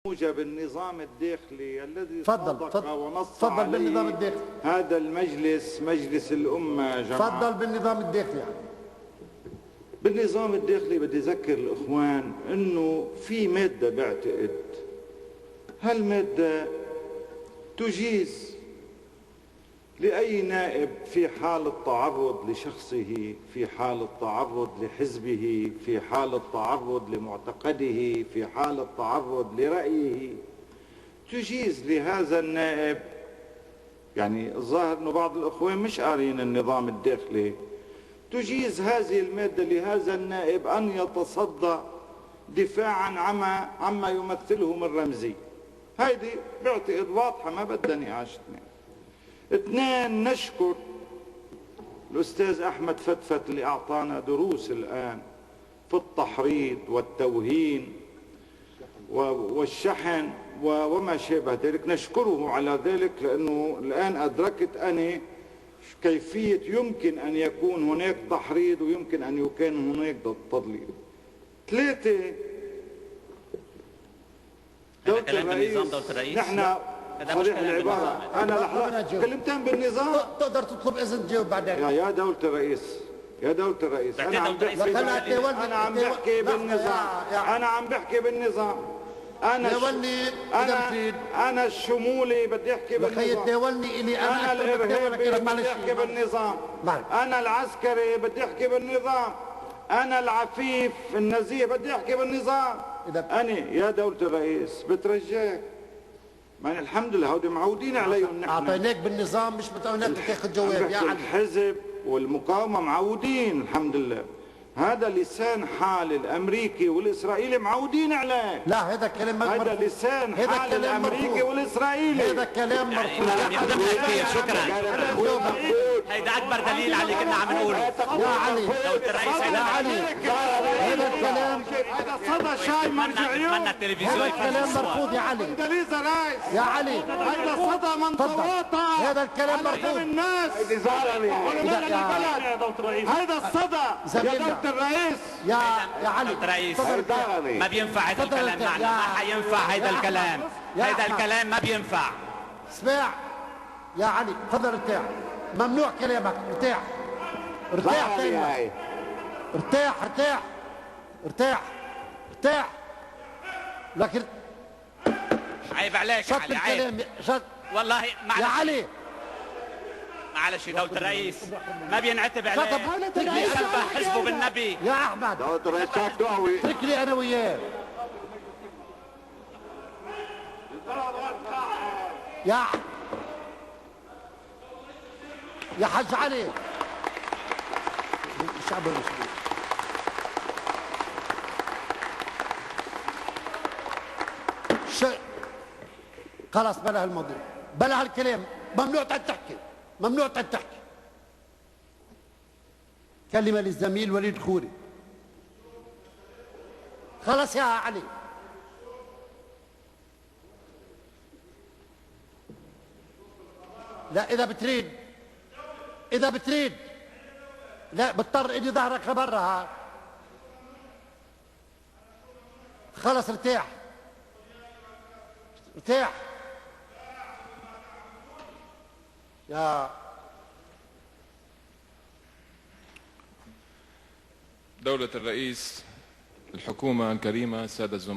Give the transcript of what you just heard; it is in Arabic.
موجب النظام الداخلي الذي صادق ونص عليه بالنظام الداخلي. هذا المجلس، مجلس الأمة جماعة. تفضل بالنظام الداخلي. بالنظام الداخلي بدي أذكر الإخوان إنه في مادة بعتقد هالمادة تجيز لأي نائب في حال التعرض لشخصه، في حال التعرض لحزبه، في حال التعرض لمعتقده، في حال التعرض لرأيه، تجيز لهذا النائب. يعني الظاهر أنه بعض الأخوان مش قارين النظام الداخلي. تجيز هذه المادة لهذا النائب أن يتصدى دفاعا عما يمثله من رمزي. هيدي بعتقد واضحة ما بدها نقاش. اثنين، نشكر الأستاذ أحمد فتفت اللي أعطانا دروس الآن في التحريض والتوهين والشحن وما شابه ذلك. نشكره على ذلك لأنه الآن أدركت أنا كيفية يمكن أن يكون هناك تحريض ويمكن أن يكون هناك تضليل. ثلاثة، دولة الرئيس، نحن صريح العبارة، أنا لحظة كلمتين بالنظام تقدر تطلب إذن تجاوب بعدين. يا دولة الرئيس، يا دولة الرئيس، أنا عم بحكي بالنظام، أنا عم بحكي بالنظام. أنا الشمولي بدي أحكي بالنظام، أنا الإرهابي بدي أحكي بالنظام، أنا العسكري بدي أحكي بالنظام، أنا العفيف النزيه بدي أحكي بالنظام. أنا يا دولة الرئيس بترجاك، ما الحمد لله هودي معودين عليهم نحن. أعطيناك بالنظام مش بتقولك تاخذ جواب يا علي. الحزب والمقاومة معودين الحمد لله. هذا لسان حال الامريكي والاسرائيلي معودين عليه. لا هذا كلام مرفوض. هذا لسان حال الامريكي والاسرائيلي. هذا كلام مرفوض. كثير شكرا. هيدا اكبر دليل على اللي كنا عم نقوله. يا علي دولة الرئيس يا علي هذا الكلام هذا صدى شاي مرجعيون. هذا الكلام مرفوض يا علي. اندليزا رايس يا علي هذا صدى من تواطأ. هذا الكلام مرفوض. الناس هذا الصدى يا دولة الرئيس. يا علي الرئيس ما بينفع هذا الكلام معنا، ما حينفع هذا الكلام، هذا الكلام ما بينفع. اسمع يا علي تفضل ارتاح، ممنوع كلامك. ارتاح ارتاح تاني. ارتاح ارتاح ارتاح ارتاح. لكن عيب عليك يا علي، عيب والله. يا علي معلش دولة الرئيس ما بينعتب عليه. تركني سبح حزبه بالنبي يا احمد. دولة الرئيس دعوي. تركني انا وياه يا حاج علي. الشعب المسلم خلاص بلا هالموضوع، بلا هالكلام. ممنوع تحكي، ممنوع تحكي. كلمة للزميل وليد خوري. خلاص يا علي. لا إذا بتريد لا بضطر إني ظهرك لبرا. ها خلص ارتاح ارتاح يا دولة الرئيس، الحكومة الكريمة، السادة الزملاء.